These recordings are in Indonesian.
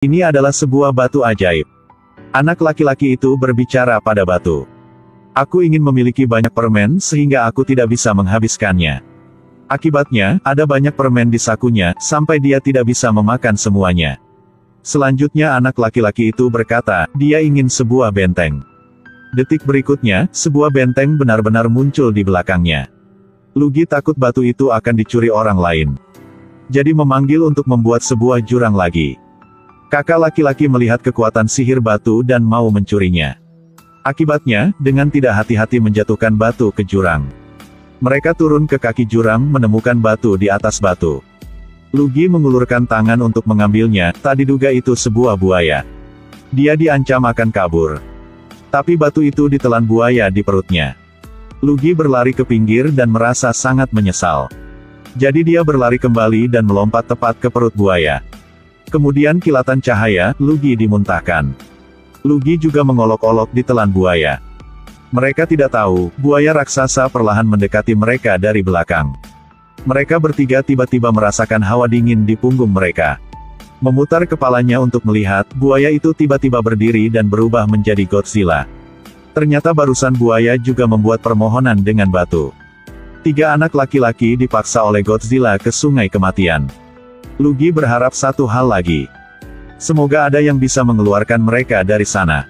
Ini adalah sebuah batu ajaib. Anak laki-laki itu berbicara pada batu. Aku ingin memiliki banyak permen sehingga aku tidak bisa menghabiskannya. Akibatnya, ada banyak permen di sakunya, sampai dia tidak bisa memakan semuanya. Selanjutnya anak laki-laki itu berkata, dia ingin sebuah benteng. Detik berikutnya, sebuah benteng benar-benar muncul di belakangnya. Lugi takut batu itu akan dicuri orang lain. Jadi memanggil untuk membuat sebuah jurang lagi. Kakak laki-laki melihat kekuatan sihir batu dan mau mencurinya. Akibatnya, dengan tidak hati-hati menjatuhkan batu ke jurang. Mereka turun ke kaki jurang menemukan batu di atas batu. Lugi mengulurkan tangan untuk mengambilnya, tak diduga itu sebuah buaya. Dia diancam akan kabur. Tapi batu itu ditelan buaya di perutnya. Lugi berlari ke pinggir dan merasa sangat menyesal. Jadi dia berlari kembali dan melompat tepat ke perut buaya. Kemudian kilatan cahaya, Lugi dimuntahkan. Lugi juga mengolok-olok ditelan buaya. Mereka tidak tahu, buaya raksasa perlahan mendekati mereka dari belakang. Mereka bertiga tiba-tiba merasakan hawa dingin di punggung mereka. Memutar kepalanya untuk melihat, buaya itu tiba-tiba berdiri dan berubah menjadi Godzilla. Ternyata barusan buaya juga membuat permohonan dengan batu. 3 anak laki-laki dipaksa oleh Godzilla ke sungai kematian. Lugi berharap satu hal lagi. Semoga ada yang bisa mengeluarkan mereka dari sana.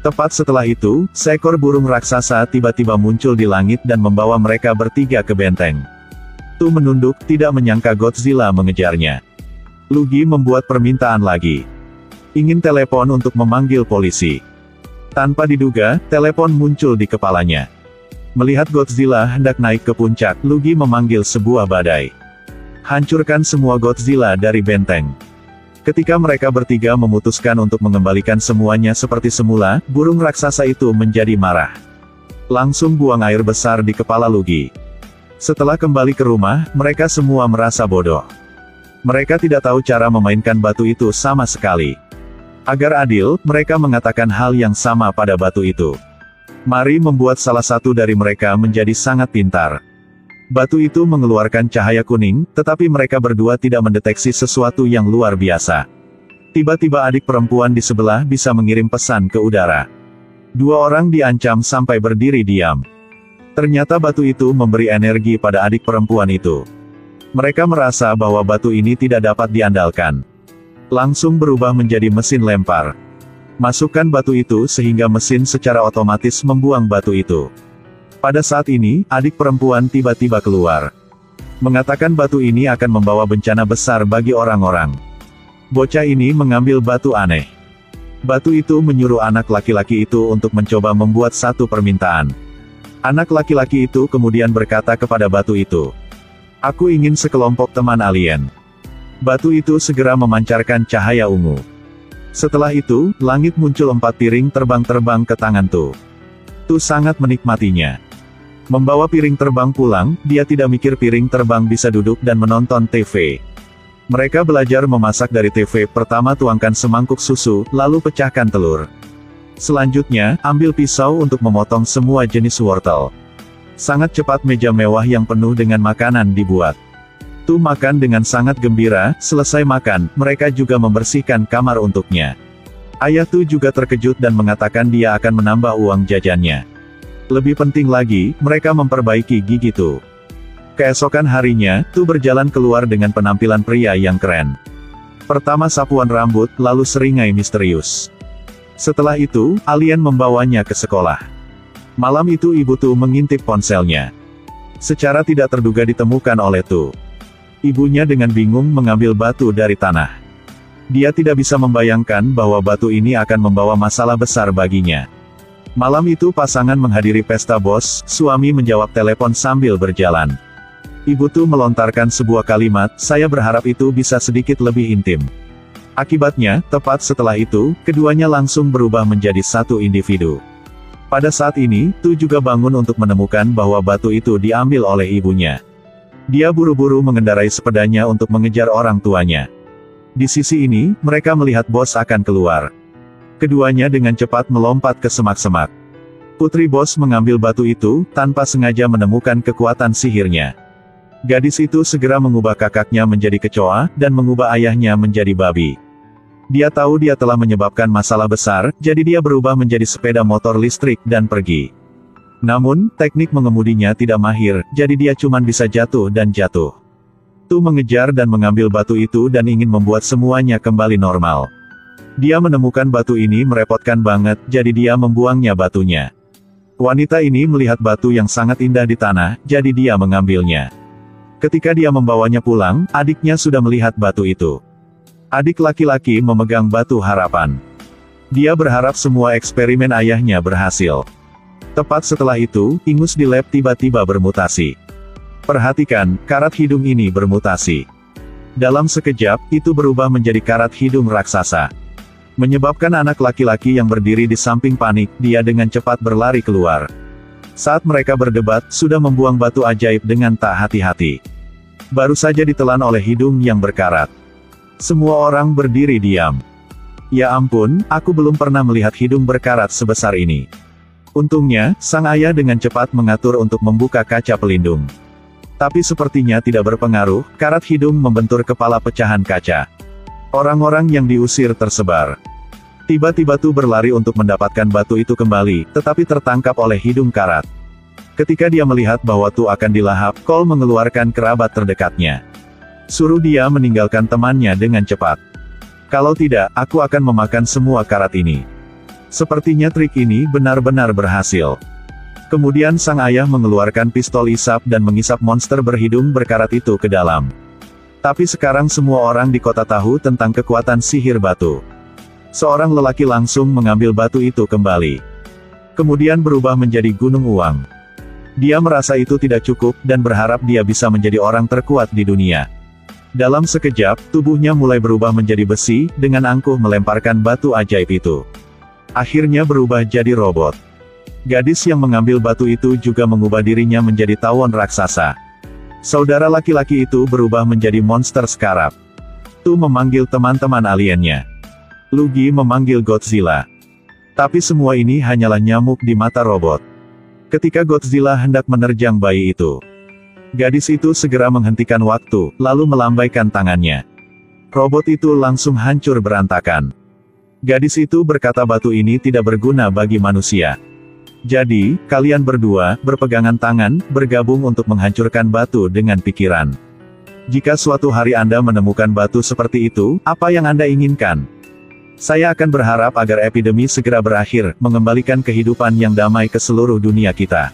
Tepat setelah itu, seekor burung raksasa tiba-tiba muncul di langit dan membawa mereka bertiga ke benteng. Tu menunduk, tidak menyangka Godzilla mengejarnya. Lugi membuat permintaan lagi. Ingin telepon untuk memanggil polisi. Tanpa diduga, telepon muncul di kepalanya. Melihat Godzilla hendak naik ke puncak, Lugi memanggil sebuah badai. Hancurkan semua Godzilla dari benteng. Ketika mereka bertiga memutuskan untuk mengembalikan semuanya seperti semula, burung raksasa itu menjadi marah. Langsung buang air besar di kepala Lugi. Setelah kembali ke rumah, mereka semua merasa bodoh. Mereka tidak tahu cara memainkan batu itu sama sekali. Agar adil, mereka mengatakan hal yang sama pada batu itu. Mari membuat salah satu dari mereka menjadi sangat pintar. Batu itu mengeluarkan cahaya kuning, tetapi mereka berdua tidak mendeteksi sesuatu yang luar biasa. Tiba-tiba adik perempuan di sebelah bisa mengirim pesan ke udara. 2 orang diancam sampai berdiri diam. Ternyata batu itu memberi energi pada adik perempuan itu. Mereka merasa bahwa batu ini tidak dapat diandalkan. Langsung berubah menjadi mesin lempar. Masukkan batu itu sehingga mesin secara otomatis membuang batu itu. Pada saat ini, adik perempuan tiba-tiba keluar. Mengatakan batu ini akan membawa bencana besar bagi orang-orang. Bocah ini mengambil batu aneh. Batu itu menyuruh anak laki-laki itu untuk mencoba membuat satu permintaan. Anak laki-laki itu kemudian berkata kepada batu itu, "Aku ingin sekelompok teman alien." Batu itu segera memancarkan cahaya ungu. Setelah itu, langit muncul 4 piring terbang-terbang ke tangan Tu. Tu sangat menikmatinya. Membawa piring terbang pulang, dia tidak mikir piring terbang bisa duduk dan menonton TV. Mereka belajar memasak dari TV. Pertama tuangkan semangkuk susu, lalu pecahkan telur. Selanjutnya, ambil pisau untuk memotong semua jenis wortel. Sangat cepat meja mewah yang penuh dengan makanan dibuat. Tu makan dengan sangat gembira, selesai makan, mereka juga membersihkan kamar untuknya. Ayah Tu juga terkejut dan mengatakan dia akan menambah uang jajannya. Lebih penting lagi, mereka memperbaiki gigi Tu. Keesokan harinya, Tu berjalan keluar dengan penampilan pria yang keren. Pertama sapuan rambut, lalu seringai misterius. Setelah itu, alien membawanya ke sekolah. Malam itu ibu Tu mengintip ponselnya. Secara tidak terduga ditemukan oleh Tu. Ibunya dengan bingung mengambil batu dari tanah. Dia tidak bisa membayangkan bahwa batu ini akan membawa masalah besar baginya. Malam itu pasangan menghadiri pesta bos, suami menjawab telepon sambil berjalan. Ibu Tu melontarkan sebuah kalimat, "Saya berharap itu bisa sedikit lebih intim." Akibatnya, tepat setelah itu, keduanya langsung berubah menjadi satu individu. Pada saat ini, Tu juga bangun untuk menemukan bahwa batu itu diambil oleh ibunya. Dia buru-buru mengendarai sepedanya untuk mengejar orang tuanya. Di sisi ini, mereka melihat bos akan keluar. Keduanya dengan cepat melompat ke semak-semak. Putri bos mengambil batu itu, tanpa sengaja menemukan kekuatan sihirnya. Gadis itu segera mengubah kakaknya menjadi kecoa, dan mengubah ayahnya menjadi babi. Dia tahu dia telah menyebabkan masalah besar, jadi dia berubah menjadi sepeda motor listrik dan pergi. Namun, teknik mengemudinya tidak mahir, jadi dia cuma bisa jatuh dan jatuh. Tu mengejar dan mengambil batu itu dan ingin membuat semuanya kembali normal. Dia menemukan batu ini merepotkan banget, jadi dia membuangnya batunya. Wanita ini melihat batu yang sangat indah di tanah, jadi dia mengambilnya. Ketika dia membawanya pulang, adiknya sudah melihat batu itu. Adik laki-laki memegang batu harapan. Dia berharap semua eksperimen ayahnya berhasil. Tepat setelah itu, ingus di lab tiba-tiba bermutasi. Perhatikan, karat hidung ini bermutasi. Dalam sekejap, itu berubah menjadi karat hidung raksasa. Menyebabkan anak laki-laki yang berdiri di samping panik, dia dengan cepat berlari keluar. Saat mereka berdebat, sudah membuang batu ajaib dengan tak hati-hati. Baru saja ditelan oleh hidung yang berkarat. Semua orang berdiri diam. Ya ampun, aku belum pernah melihat hidung berkarat sebesar ini. Untungnya, sang ayah dengan cepat mengatur untuk membuka kaca pelindung. Tapi sepertinya tidak berpengaruh, karat hidung membentur kepala pecahan kaca. Orang-orang yang diusir tersebar. Tiba-tiba Tu berlari untuk mendapatkan batu itu kembali, tetapi tertangkap oleh hidung karat. Ketika dia melihat bahwa Tu akan dilahap, Cole mengeluarkan kerabat terdekatnya. Suruh dia meninggalkan temannya dengan cepat. Kalau tidak, aku akan memakan semua karat ini. Sepertinya trik ini benar-benar berhasil. Kemudian sang ayah mengeluarkan pistol isap dan mengisap monster berhidung berkarat itu ke dalam. Tapi sekarang semua orang di kota tahu tentang kekuatan sihir batu. Seorang lelaki langsung mengambil batu itu kembali. Kemudian berubah menjadi gunung uang. Dia merasa itu tidak cukup, dan berharap dia bisa menjadi orang terkuat di dunia. Dalam sekejap, tubuhnya mulai berubah menjadi besi, dengan angkuh melemparkan batu ajaib itu. Akhirnya berubah jadi robot. Gadis yang mengambil batu itu juga mengubah dirinya menjadi tawon raksasa. Saudara laki-laki itu berubah menjadi monster skarab. Tu memanggil teman-teman aliennya. Lugi memanggil Godzilla. Tapi semua ini hanyalah nyamuk di mata robot. Ketika Godzilla hendak menerjang bayi itu, gadis itu segera menghentikan waktu, lalu melambaikan tangannya. Robot itu langsung hancur berantakan. Gadis itu berkata batu ini tidak berguna bagi manusia. Jadi, kalian berdua, berpegangan tangan, bergabung untuk menghancurkan batu dengan pikiran. Jika suatu hari Anda menemukan batu seperti itu, apa yang Anda inginkan? Saya akan berharap agar epidemi segera berakhir, mengembalikan kehidupan yang damai ke seluruh dunia kita.